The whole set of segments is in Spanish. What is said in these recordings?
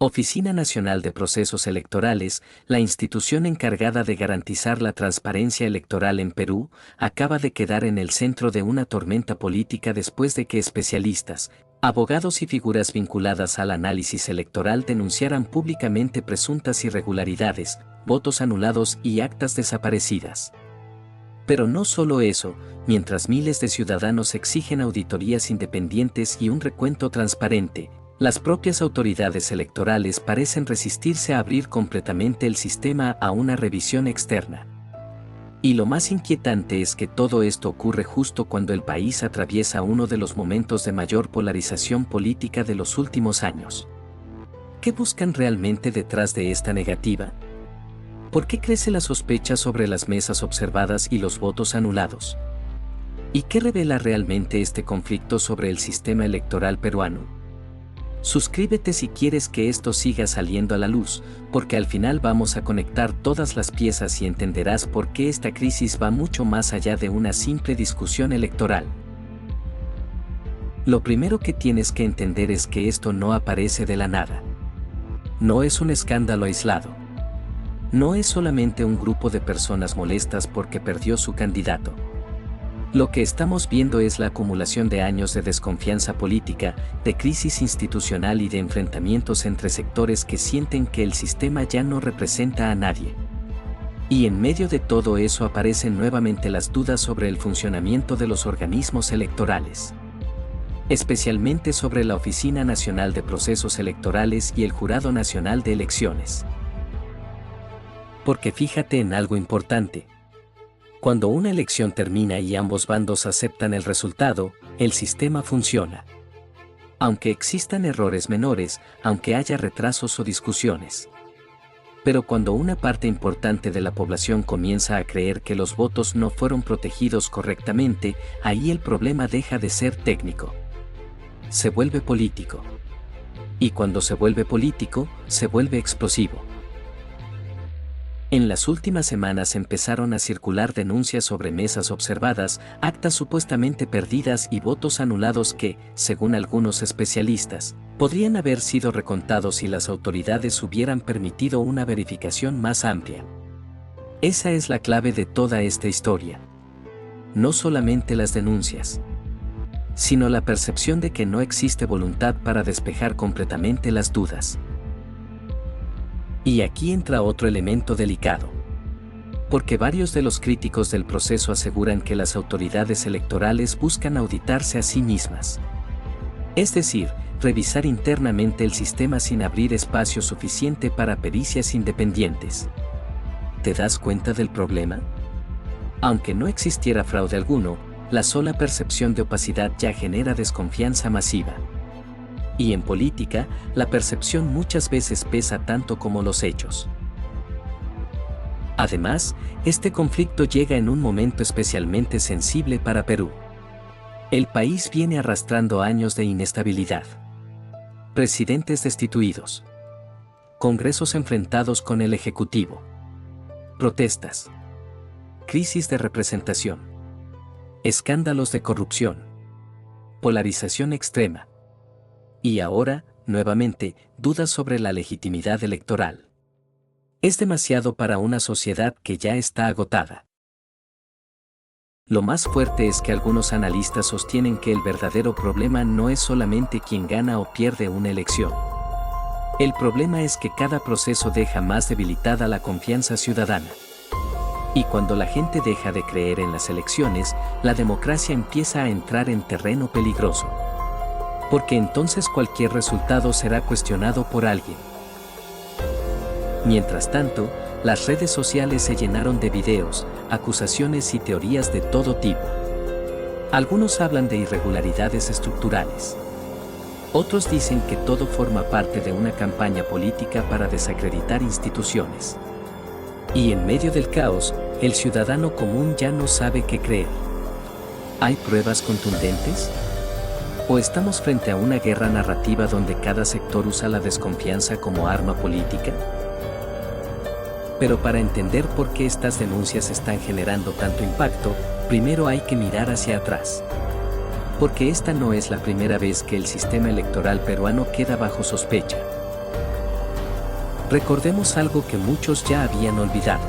Oficina Nacional de Procesos Electorales, la institución encargada de garantizar la transparencia electoral en Perú, acaba de quedar en el centro de una tormenta política después de que especialistas, abogados y figuras vinculadas al análisis electoral denunciaran públicamente presuntas irregularidades, votos anulados y actas desaparecidas. Pero no solo eso, mientras miles de ciudadanos exigen auditorías independientes y un recuento transparente, las propias autoridades electorales parecen resistirse a abrir completamente el sistema a una revisión externa. Y lo más inquietante es que todo esto ocurre justo cuando el país atraviesa uno de los momentos de mayor polarización política de los últimos años. ¿Qué buscan realmente detrás de esta negativa? ¿Por qué crece la sospecha sobre las mesas observadas y los votos anulados? ¿Y qué revela realmente este conflicto sobre el sistema electoral peruano? Suscríbete si quieres que esto siga saliendo a la luz, porque al final vamos a conectar todas las piezas y entenderás por qué esta crisis va mucho más allá de una simple discusión electoral. Lo primero que tienes que entender es que esto no aparece de la nada. No es un escándalo aislado. No es solamente un grupo de personas molestas porque perdió su candidato. Lo que estamos viendo es la acumulación de años de desconfianza política, de crisis institucional y de enfrentamientos entre sectores que sienten que el sistema ya no representa a nadie. Y en medio de todo eso aparecen nuevamente las dudas sobre el funcionamiento de los organismos electorales. Especialmente sobre la Oficina Nacional de Procesos Electorales y el Jurado Nacional de Elecciones. Porque fíjate en algo importante. Cuando una elección termina y ambos bandos aceptan el resultado, el sistema funciona. Aunque existan errores menores, aunque haya retrasos o discusiones. Pero cuando una parte importante de la población comienza a creer que los votos no fueron protegidos correctamente, ahí el problema deja de ser técnico. Se vuelve político. Y cuando se vuelve político, se vuelve explosivo. En las últimas semanas empezaron a circular denuncias sobre mesas observadas, actas supuestamente perdidas y votos anulados que, según algunos especialistas, podrían haber sido recontados si las autoridades hubieran permitido una verificación más amplia. Esa es la clave de toda esta historia. No solamente las denuncias, sino la percepción de que no existe voluntad para despejar completamente las dudas. Y aquí entra otro elemento delicado. Porque varios de los críticos del proceso aseguran que las autoridades electorales buscan auditarse a sí mismas. Es decir, revisar internamente el sistema sin abrir espacio suficiente para pericias independientes. ¿Te das cuenta del problema? Aunque no existiera fraude alguno, la sola percepción de opacidad ya genera desconfianza masiva. Y en política, la percepción muchas veces pesa tanto como los hechos. Además, este conflicto llega en un momento especialmente sensible para Perú. El país viene arrastrando años de inestabilidad. Presidentes destituidos. Congresos enfrentados con el Ejecutivo. Protestas. Crisis de representación. Escándalos de corrupción. Polarización extrema. Y ahora, nuevamente, dudas sobre la legitimidad electoral. Es demasiado para una sociedad que ya está agotada. Lo más fuerte es que algunos analistas sostienen que el verdadero problema no es solamente quién gana o pierde una elección. El problema es que cada proceso deja más debilitada la confianza ciudadana. Y cuando la gente deja de creer en las elecciones, la democracia empieza a entrar en terreno peligroso. Porque entonces cualquier resultado será cuestionado por alguien. Mientras tanto, las redes sociales se llenaron de videos, acusaciones y teorías de todo tipo. Algunos hablan de irregularidades estructurales. Otros dicen que todo forma parte de una campaña política para desacreditar instituciones. Y en medio del caos, el ciudadano común ya no sabe qué creer. ¿Hay pruebas contundentes? ¿O estamos frente a una guerra narrativa donde cada sector usa la desconfianza como arma política? Pero para entender por qué estas denuncias están generando tanto impacto, primero hay que mirar hacia atrás. Porque esta no es la primera vez que el sistema electoral peruano queda bajo sospecha. Recordemos algo que muchos ya habían olvidado.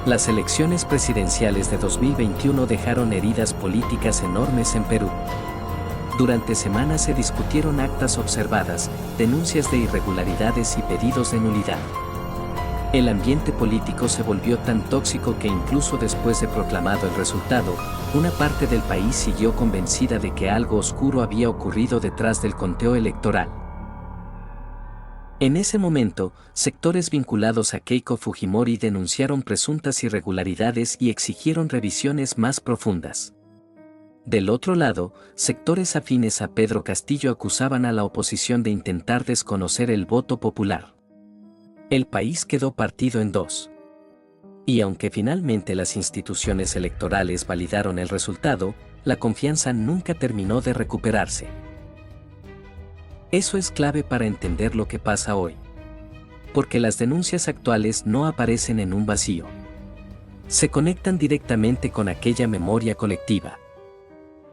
Las elecciones presidenciales de 2021 dejaron heridas políticas enormes en Perú. Durante semanas se discutieron actas observadas, denuncias de irregularidades y pedidos de nulidad. El ambiente político se volvió tan tóxico que incluso después de proclamado el resultado, una parte del país siguió convencida de que algo oscuro había ocurrido detrás del conteo electoral. En ese momento, sectores vinculados a Keiko Fujimori denunciaron presuntas irregularidades y exigieron revisiones más profundas. Del otro lado, sectores afines a Pedro Castillo acusaban a la oposición de intentar desconocer el voto popular. El país quedó partido en dos. Y aunque finalmente las instituciones electorales validaron el resultado, la confianza nunca terminó de recuperarse. Eso es clave para entender lo que pasa hoy. Porque las denuncias actuales no aparecen en un vacío. Se conectan directamente con aquella memoria colectiva.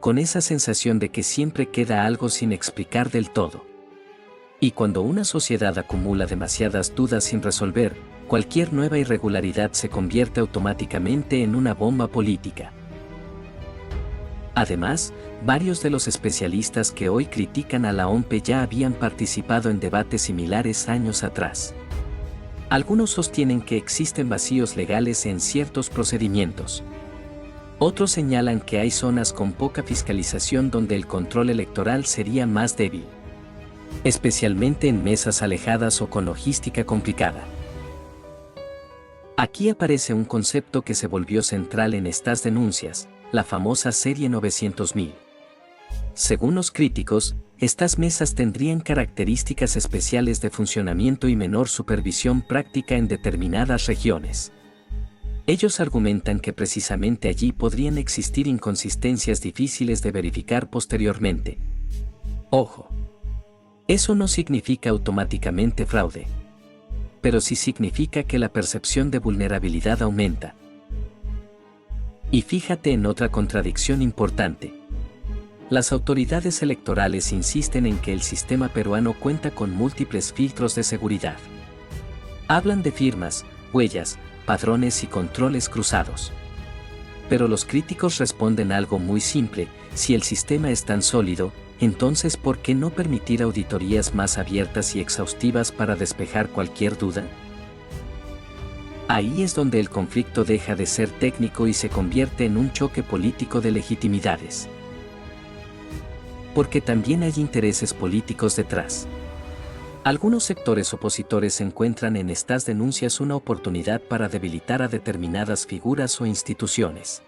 Con esa sensación de que siempre queda algo sin explicar del todo. Y cuando una sociedad acumula demasiadas dudas sin resolver, cualquier nueva irregularidad se convierte automáticamente en una bomba política. Además, varios de los especialistas que hoy critican a la OMP ya habían participado en debates similares años atrás. Algunos sostienen que existen vacíos legales en ciertos procedimientos. Otros señalan que hay zonas con poca fiscalización donde el control electoral sería más débil. Especialmente en mesas alejadas o con logística complicada. Aquí aparece un concepto que se volvió central en estas denuncias, la famosa serie 900.000. Según los críticos, estas mesas tendrían características especiales de funcionamiento y menor supervisión práctica en determinadas regiones. Ellos argumentan que precisamente allí podrían existir inconsistencias difíciles de verificar posteriormente. Ojo. Eso no significa automáticamente fraude. Pero sí significa que la percepción de vulnerabilidad aumenta. Y fíjate en otra contradicción importante. Las autoridades electorales insisten en que el sistema peruano cuenta con múltiples filtros de seguridad. Hablan de firmas, huellas, padrones y controles cruzados. Pero los críticos responden algo muy simple: si el sistema es tan sólido, entonces ¿por qué no permitir auditorías más abiertas y exhaustivas para despejar cualquier duda? Ahí es donde el conflicto deja de ser técnico y se convierte en un choque político de legitimidades. Porque también hay intereses políticos detrás. Algunos sectores opositores encuentran en estas denuncias una oportunidad para debilitar a determinadas figuras o instituciones.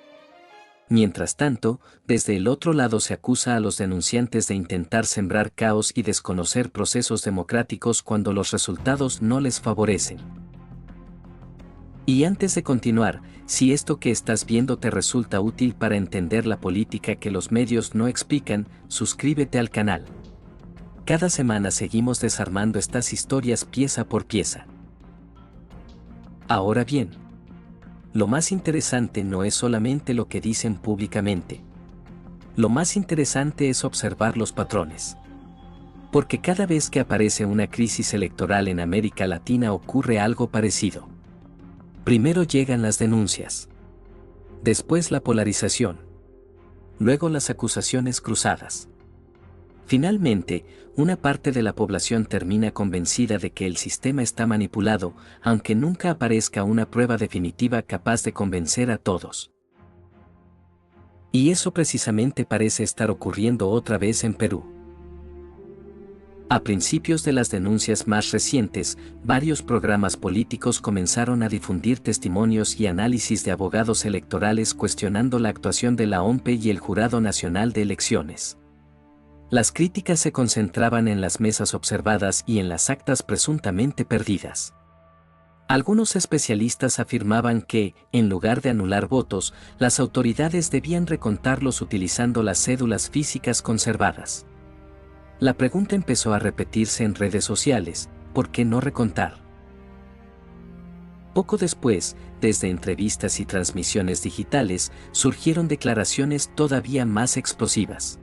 Mientras tanto, desde el otro lado se acusa a los denunciantes de intentar sembrar caos y desconocer procesos democráticos cuando los resultados no les favorecen. Y antes de continuar, si esto que estás viendo te resulta útil para entender la política que los medios no explican, suscríbete al canal. Cada semana seguimos desarmando estas historias pieza por pieza. Ahora bien, lo más interesante no es solamente lo que dicen públicamente. Lo más interesante es observar los patrones. Porque cada vez que aparece una crisis electoral en América Latina ocurre algo parecido. Primero llegan las denuncias. Después la polarización. Luego las acusaciones cruzadas. Finalmente, una parte de la población termina convencida de que el sistema está manipulado, aunque nunca aparezca una prueba definitiva capaz de convencer a todos. Y eso precisamente parece estar ocurriendo otra vez en Perú. A principios de las denuncias más recientes, varios programas políticos comenzaron a difundir testimonios y análisis de abogados electorales cuestionando la actuación de la OMP y el Jurado Nacional de Elecciones. Las críticas se concentraban en las mesas observadas y en las actas presuntamente perdidas. Algunos especialistas afirmaban que, en lugar de anular votos, las autoridades debían recontarlos utilizando las cédulas físicas conservadas. La pregunta empezó a repetirse en redes sociales: ¿por qué no recontar? Poco después, desde entrevistas y transmisiones digitales, surgieron declaraciones todavía más explosivas.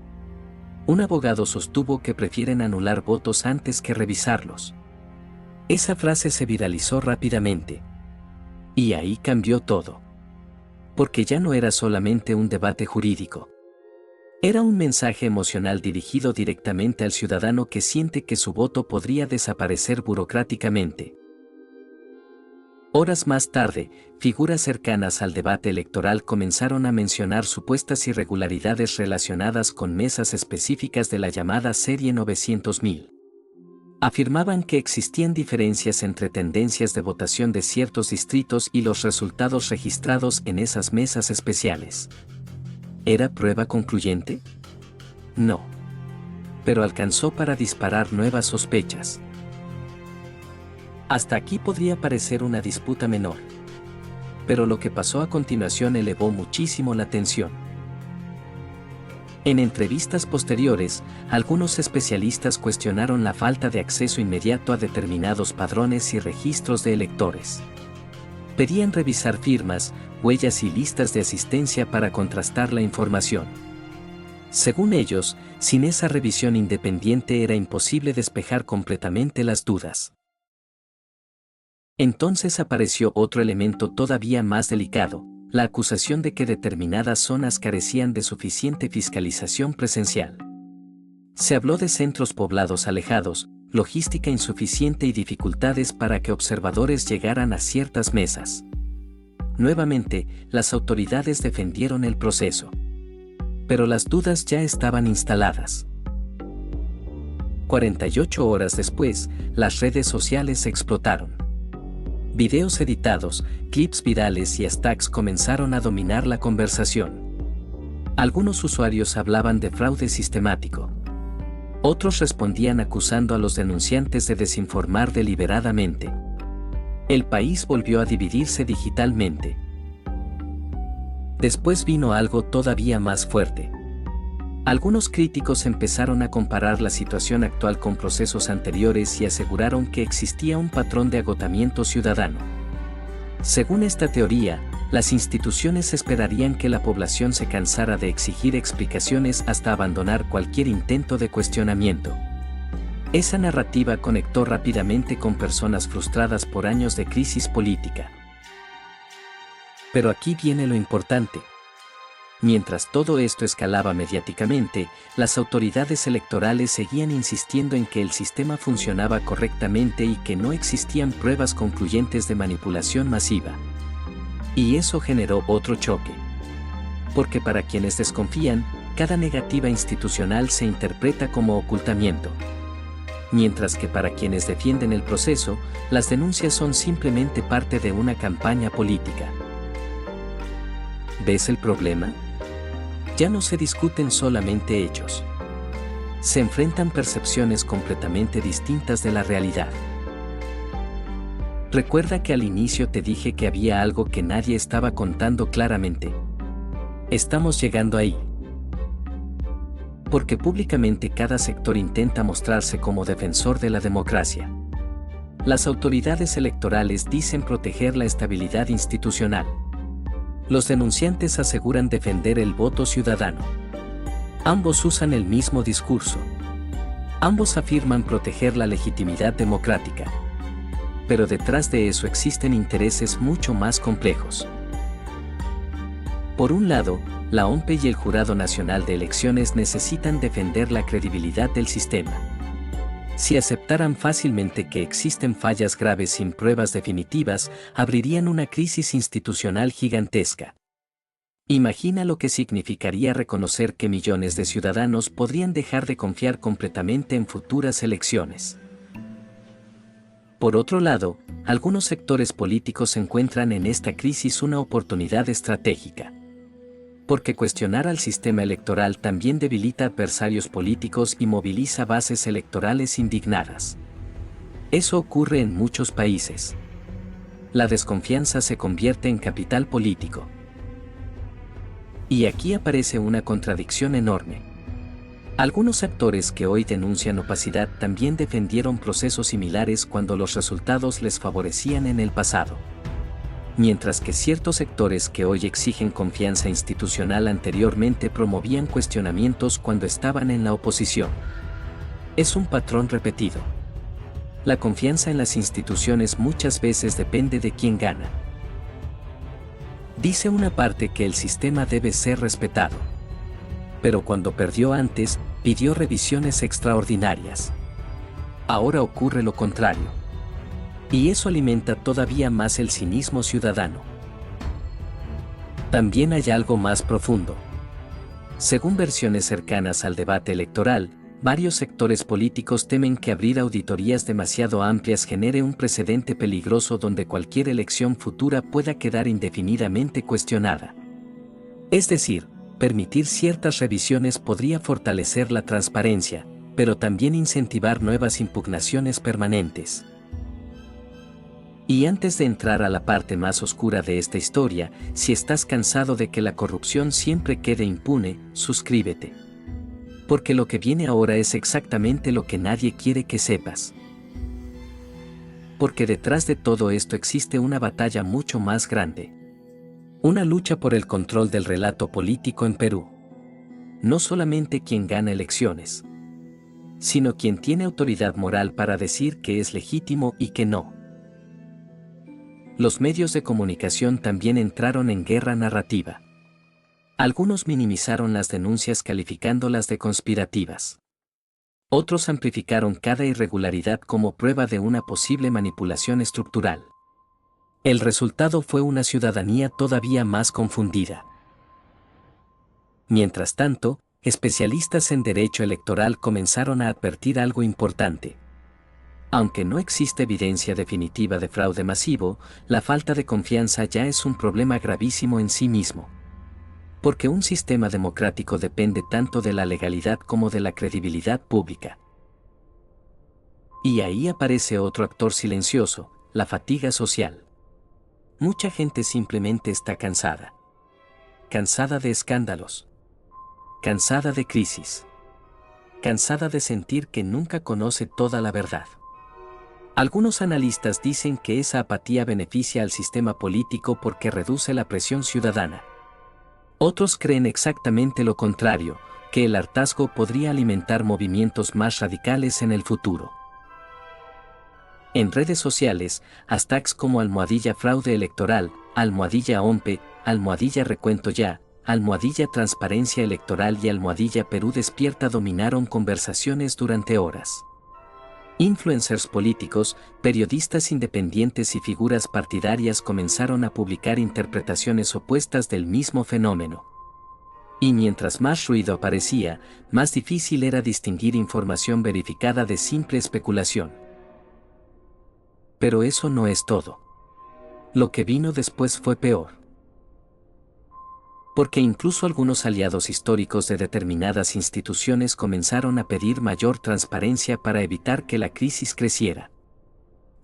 Un abogado sostuvo que prefieren anular votos antes que revisarlos. Esa frase se viralizó rápidamente. Y ahí cambió todo. Porque ya no era solamente un debate jurídico. Era un mensaje emocional dirigido directamente al ciudadano que siente que su voto podría desaparecer burocráticamente. Horas más tarde, figuras cercanas al debate electoral comenzaron a mencionar supuestas irregularidades relacionadas con mesas específicas de la llamada Serie 900.000. Afirmaban que existían diferencias entre tendencias de votación de ciertos distritos y los resultados registrados en esas mesas especiales. ¿Era prueba concluyente? No. Pero alcanzó para disparar nuevas sospechas. Hasta aquí podría parecer una disputa menor. Pero lo que pasó a continuación elevó muchísimo la tensión. En entrevistas posteriores, algunos especialistas cuestionaron la falta de acceso inmediato a determinados padrones y registros de electores. Pedían revisar firmas, huellas y listas de asistencia para contrastar la información. Según ellos, sin esa revisión independiente era imposible despejar completamente las dudas. Entonces apareció otro elemento todavía más delicado, la acusación de que determinadas zonas carecían de suficiente fiscalización presencial. Se habló de centros poblados alejados, logística insuficiente y dificultades para que observadores llegaran a ciertas mesas. Nuevamente, las autoridades defendieron el proceso. Pero las dudas ya estaban instaladas. 48 horas después, las redes sociales explotaron. Videos editados, clips virales y hashtags comenzaron a dominar la conversación. Algunos usuarios hablaban de fraude sistemático. Otros respondían acusando a los denunciantes de desinformar deliberadamente. El país volvió a dividirse digitalmente. Después vino algo todavía más fuerte. Algunos críticos empezaron a comparar la situación actual con procesos anteriores y aseguraron que existía un patrón de agotamiento ciudadano. Según esta teoría, las instituciones esperarían que la población se cansara de exigir explicaciones hasta abandonar cualquier intento de cuestionamiento. Esa narrativa conectó rápidamente con personas frustradas por años de crisis política. Pero aquí viene lo importante. Mientras todo esto escalaba mediáticamente, las autoridades electorales seguían insistiendo en que el sistema funcionaba correctamente y que no existían pruebas concluyentes de manipulación masiva. Y eso generó otro choque. Porque para quienes desconfían, cada negativa institucional se interpreta como ocultamiento. Mientras que para quienes defienden el proceso, las denuncias son simplemente parte de una campaña política. ¿Ves el problema? Ya no se discuten solamente hechos. Se enfrentan percepciones completamente distintas de la realidad. Recuerda que al inicio te dije que había algo que nadie estaba contando claramente. Estamos llegando ahí. Porque públicamente cada sector intenta mostrarse como defensor de la democracia. Las autoridades electorales dicen proteger la estabilidad institucional. Los denunciantes aseguran defender el voto ciudadano. Ambos usan el mismo discurso. Ambos afirman proteger la legitimidad democrática. Pero detrás de eso existen intereses mucho más complejos. Por un lado, la OMPE y el Jurado Nacional de Elecciones necesitan defender la credibilidad del sistema. Si aceptaran fácilmente que existen fallas graves sin pruebas definitivas, abrirían una crisis institucional gigantesca. Imagina lo que significaría reconocer que millones de ciudadanos podrían dejar de confiar completamente en futuras elecciones. Por otro lado, algunos sectores políticos encuentran en esta crisis una oportunidad estratégica. Porque cuestionar al sistema electoral también debilita adversarios políticos y moviliza bases electorales indignadas. Eso ocurre en muchos países. La desconfianza se convierte en capital político. Y aquí aparece una contradicción enorme. Algunos actores que hoy denuncian opacidad también defendieron procesos similares cuando los resultados les favorecían en el pasado. Mientras que ciertos sectores que hoy exigen confianza institucional anteriormente promovían cuestionamientos cuando estaban en la oposición. Es un patrón repetido. La confianza en las instituciones muchas veces depende de quién gana. Dice una parte que el sistema debe ser respetado. Pero cuando perdió antes, pidió revisiones extraordinarias. Ahora ocurre lo contrario. Y eso alimenta todavía más el cinismo ciudadano. También hay algo más profundo. Según versiones cercanas al debate electoral, varios sectores políticos temen que abrir auditorías demasiado amplias genere un precedente peligroso donde cualquier elección futura pueda quedar indefinidamente cuestionada. Es decir, permitir ciertas revisiones podría fortalecer la transparencia, pero también incentivar nuevas impugnaciones permanentes. Y antes de entrar a la parte más oscura de esta historia, si estás cansado de que la corrupción siempre quede impune, suscríbete. Porque lo que viene ahora es exactamente lo que nadie quiere que sepas. Porque detrás de todo esto existe una batalla mucho más grande. Una lucha por el control del relato político en Perú. No solamente quien gana elecciones, sino quien tiene autoridad moral para decir que es legítimo y que no. Los medios de comunicación también entraron en guerra narrativa. Algunos minimizaron las denuncias calificándolas de conspirativas. Otros amplificaron cada irregularidad como prueba de una posible manipulación estructural. El resultado fue una ciudadanía todavía más confundida. Mientras tanto, especialistas en derecho electoral comenzaron a advertir algo importante. Aunque no existe evidencia definitiva de fraude masivo, la falta de confianza ya es un problema gravísimo en sí mismo. Porque un sistema democrático depende tanto de la legalidad como de la credibilidad pública. Y ahí aparece otro actor silencioso, la fatiga social. Mucha gente simplemente está cansada. Cansada de escándalos. Cansada de crisis. Cansada de sentir que nunca conoce toda la verdad. Algunos analistas dicen que esa apatía beneficia al sistema político porque reduce la presión ciudadana. Otros creen exactamente lo contrario, que el hartazgo podría alimentar movimientos más radicales en el futuro. En redes sociales, hashtags como #fraude electoral, #OMPE, #recuento ya, #transparencia electoral y #Perú despierta dominaron conversaciones durante horas. Influencers políticos, periodistas independientes y figuras partidarias comenzaron a publicar interpretaciones opuestas del mismo fenómeno. Y mientras más ruido aparecía, más difícil era distinguir información verificada de simple especulación. Pero eso no es todo. Lo que vino después fue peor. Porque incluso algunos aliados históricos de determinadas instituciones comenzaron a pedir mayor transparencia para evitar que la crisis creciera.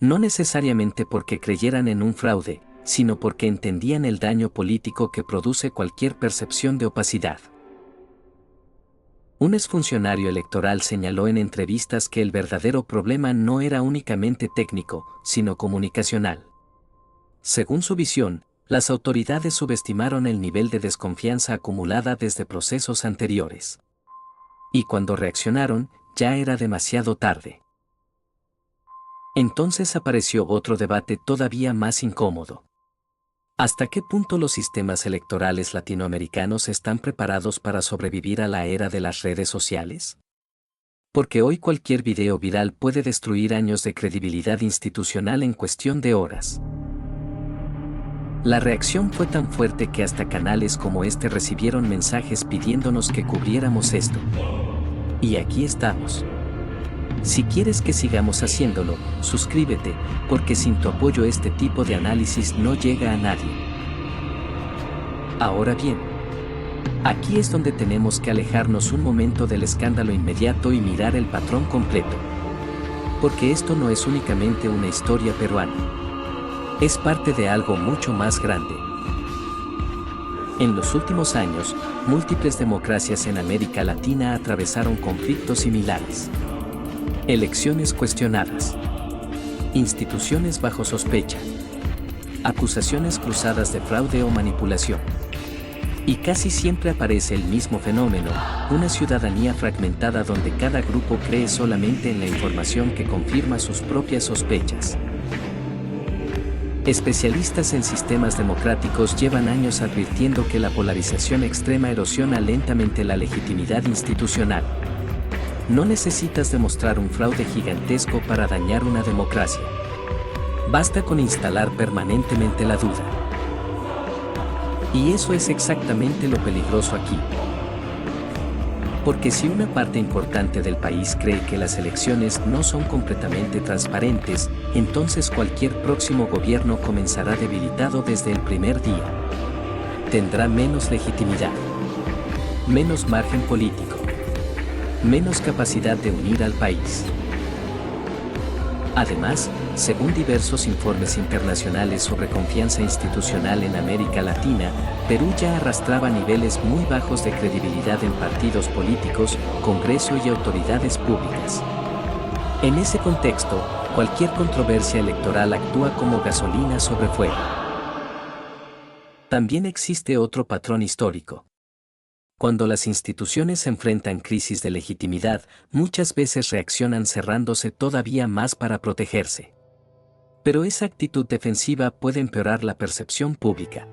No necesariamente porque creyeran en un fraude, sino porque entendían el daño político que produce cualquier percepción de opacidad. Un exfuncionario electoral señaló en entrevistas que el verdadero problema no era únicamente técnico, sino comunicacional. Según su visión, las autoridades subestimaron el nivel de desconfianza acumulada desde procesos anteriores. Y cuando reaccionaron, ya era demasiado tarde. Entonces apareció otro debate todavía más incómodo. ¿Hasta qué punto los sistemas electorales latinoamericanos están preparados para sobrevivir a la era de las redes sociales? Porque hoy cualquier video viral puede destruir años de credibilidad institucional en cuestión de horas. La reacción fue tan fuerte que hasta canales como este recibieron mensajes pidiéndonos que cubriéramos esto. Y aquí estamos. Si quieres que sigamos haciéndolo, suscríbete, porque sin tu apoyo este tipo de análisis no llega a nadie. Ahora bien, aquí es donde tenemos que alejarnos un momento del escándalo inmediato y mirar el patrón completo. Porque esto no es únicamente una historia peruana. Es parte de algo mucho más grande. En los últimos años, múltiples democracias en América Latina atravesaron conflictos similares. Elecciones cuestionadas. Instituciones bajo sospecha. Acusaciones cruzadas de fraude o manipulación. Y casi siempre aparece el mismo fenómeno, una ciudadanía fragmentada donde cada grupo cree solamente en la información que confirma sus propias sospechas. Especialistas en sistemas democráticos llevan años advirtiendo que la polarización extrema erosiona lentamente la legitimidad institucional. No necesitas demostrar un fraude gigantesco para dañar una democracia. Basta con instalar permanentemente la duda. Y eso es exactamente lo peligroso aquí. Porque si una parte importante del país cree que las elecciones no son completamente transparentes, entonces cualquier próximo gobierno comenzará debilitado desde el primer día. Tendrá menos legitimidad, menos margen político, menos capacidad de unir al país. Además, según diversos informes internacionales sobre confianza institucional en América Latina, Perú ya arrastraba niveles muy bajos de credibilidad en partidos políticos, Congreso y autoridades públicas. En ese contexto, cualquier controversia electoral actúa como gasolina sobre fuego. También existe otro patrón histórico. Cuando las instituciones enfrentan crisis de legitimidad, muchas veces reaccionan cerrándose todavía más para protegerse. Pero esa actitud defensiva puede empeorar la percepción pública.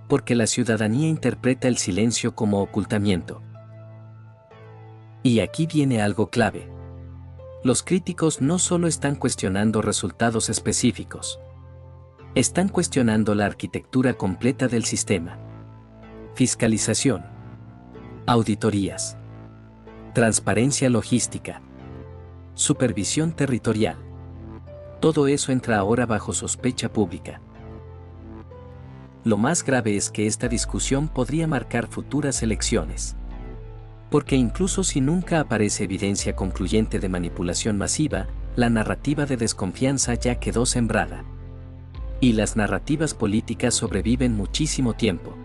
Porque la ciudadanía interpreta el silencio como ocultamiento. Y aquí viene algo clave. Los críticos no solo están cuestionando resultados específicos. Están cuestionando la arquitectura completa del sistema. Fiscalización. Auditorías. Transparencia logística. Supervisión territorial. Todo eso entra ahora bajo sospecha pública. Lo más grave es que esta discusión podría marcar futuras elecciones. Porque incluso si nunca aparece evidencia concluyente de manipulación masiva, la narrativa de desconfianza ya quedó sembrada. Y las narrativas políticas sobreviven muchísimo tiempo.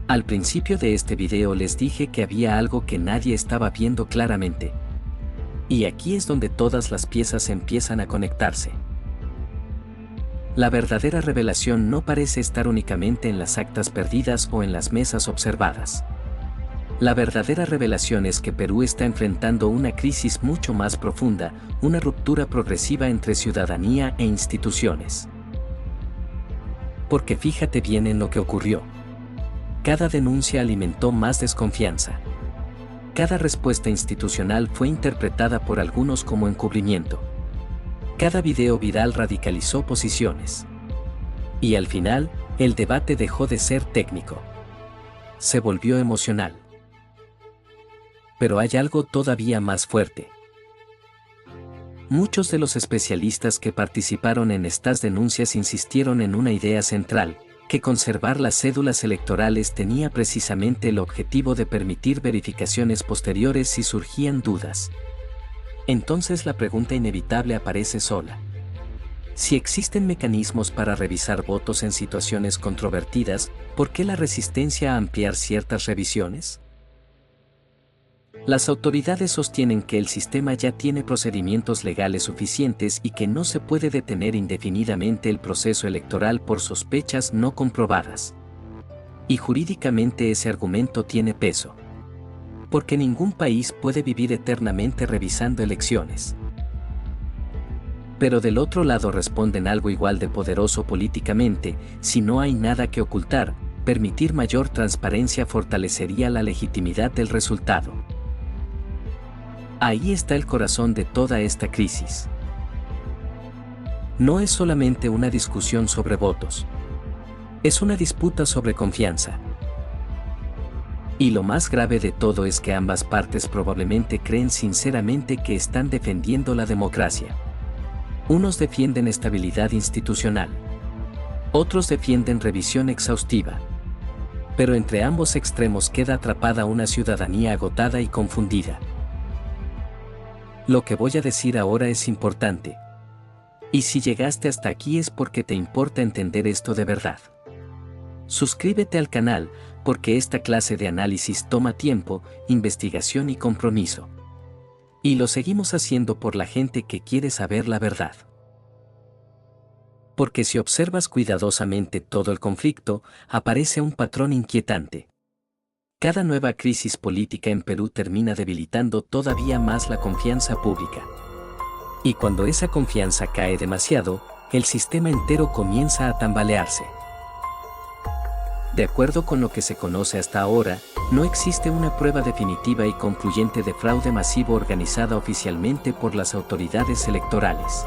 Al principio de este video les dije que había algo que nadie estaba viendo claramente. Y aquí es donde todas las piezas empiezan a conectarse. La verdadera revelación no parece estar únicamente en las actas perdidas o en las mesas observadas. La verdadera revelación es que Perú está enfrentando una crisis mucho más profunda, una ruptura progresiva entre ciudadanía e instituciones. Porque fíjate bien en lo que ocurrió. Cada denuncia alimentó más desconfianza. Cada respuesta institucional fue interpretada por algunos como encubrimiento. Cada video viral radicalizó posiciones. Y al final, el debate dejó de ser técnico. Se volvió emocional. Pero hay algo todavía más fuerte. Muchos de los especialistas que participaron en estas denuncias insistieron en una idea central, que conservar las cédulas electorales tenía precisamente el objetivo de permitir verificaciones posteriores si surgían dudas. Entonces la pregunta inevitable aparece sola. Si existen mecanismos para revisar votos en situaciones controvertidas, ¿por qué la resistencia a ampliar ciertas revisiones? Las autoridades sostienen que el sistema ya tiene procedimientos legales suficientes y que no se puede detener indefinidamente el proceso electoral por sospechas no comprobadas. Y jurídicamente ese argumento tiene peso. Porque ningún país puede vivir eternamente revisando elecciones. Pero del otro lado responden algo igual de poderoso políticamente: si no hay nada que ocultar, permitir mayor transparencia fortalecería la legitimidad del resultado. Ahí está el corazón de toda esta crisis. No es solamente una discusión sobre votos. Es una disputa sobre confianza. Y lo más grave de todo es que ambas partes probablemente creen sinceramente que están defendiendo la democracia. Unos defienden estabilidad institucional. Otros defienden revisión exhaustiva. Pero entre ambos extremos queda atrapada una ciudadanía agotada y confundida. Lo que voy a decir ahora es importante. Y si llegaste hasta aquí es porque te importa entender esto de verdad. Suscríbete al canal, porque esta clase de análisis toma tiempo, investigación y compromiso. Y lo seguimos haciendo por la gente que quiere saber la verdad. Porque si observas cuidadosamente todo el conflicto, aparece un patrón inquietante. Cada nueva crisis política en Perú termina debilitando todavía más la confianza pública. Y cuando esa confianza cae demasiado, el sistema entero comienza a tambalearse. De acuerdo con lo que se conoce hasta ahora, no existe una prueba definitiva y concluyente de fraude masivo organizada oficialmente por las autoridades electorales.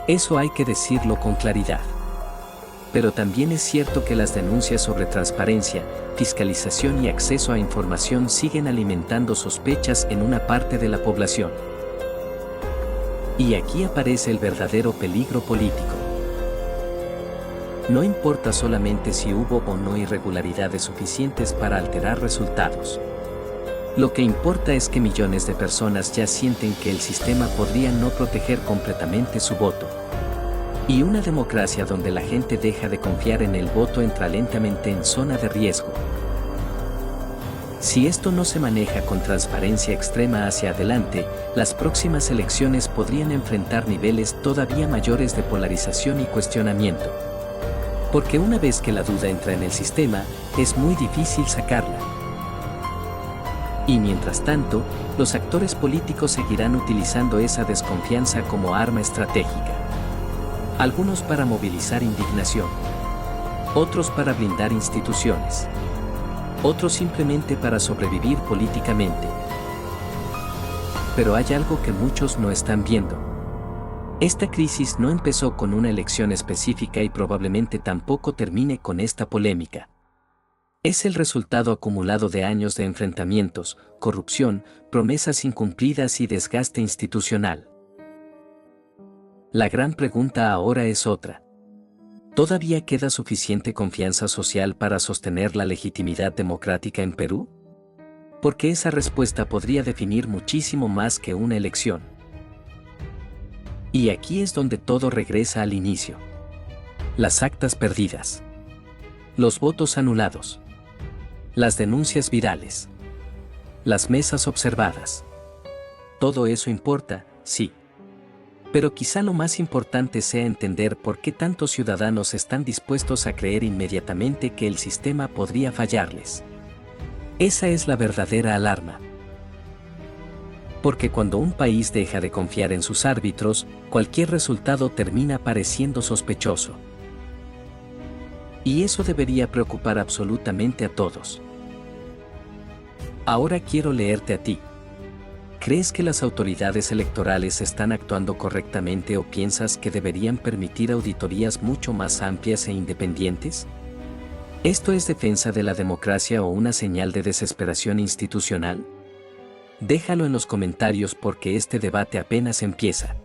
Eso hay que decirlo con claridad. Pero también es cierto que las denuncias sobre transparencia, fiscalización y acceso a información siguen alimentando sospechas en una parte de la población. Y aquí aparece el verdadero peligro político. No importa solamente si hubo o no irregularidades suficientes para alterar resultados. Lo que importa es que millones de personas ya sienten que el sistema podría no proteger completamente su voto. Y una democracia donde la gente deja de confiar en el voto entra lentamente en zona de riesgo. Si esto no se maneja con transparencia extrema hacia adelante, las próximas elecciones podrían enfrentar niveles todavía mayores de polarización y cuestionamiento. Porque una vez que la duda entra en el sistema, es muy difícil sacarla. Y mientras tanto, los actores políticos seguirán utilizando esa desconfianza como arma estratégica. Algunos para movilizar indignación, otros para blindar instituciones, otros simplemente para sobrevivir políticamente. Pero hay algo que muchos no están viendo. Esta crisis no empezó con una elección específica y probablemente tampoco termine con esta polémica. Es el resultado acumulado de años de enfrentamientos, corrupción, promesas incumplidas y desgaste institucional. La gran pregunta ahora es otra. ¿Todavía queda suficiente confianza social para sostener la legitimidad democrática en Perú? Porque esa respuesta podría definir muchísimo más que una elección. Y aquí es donde todo regresa al inicio. Las actas perdidas. Los votos anulados. Las denuncias virales. Las mesas observadas. Todo eso importa, sí. Pero quizá lo más importante sea entender por qué tantos ciudadanos están dispuestos a creer inmediatamente que el sistema podría fallarles. Esa es la verdadera alarma. Porque cuando un país deja de confiar en sus árbitros, cualquier resultado termina pareciendo sospechoso. Y eso debería preocupar absolutamente a todos. Ahora quiero leerte a ti. ¿Crees que las autoridades electorales están actuando correctamente o piensas que deberían permitir auditorías mucho más amplias e independientes? ¿Esto es defensa de la democracia o una señal de desesperación institucional? Déjalo en los comentarios porque este debate apenas empieza.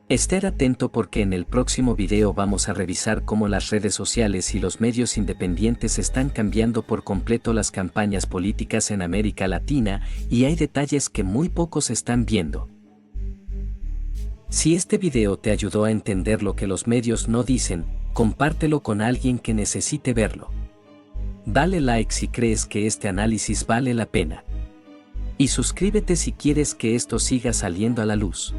Estar atento porque en el próximo video vamos a revisar cómo las redes sociales y los medios independientes están cambiando por completo las campañas políticas en América Latina y hay detalles que muy pocos están viendo. Si este video te ayudó a entender lo que los medios no dicen, compártelo con alguien que necesite verlo. Dale like si crees que este análisis vale la pena. Y suscríbete si quieres que esto siga saliendo a la luz.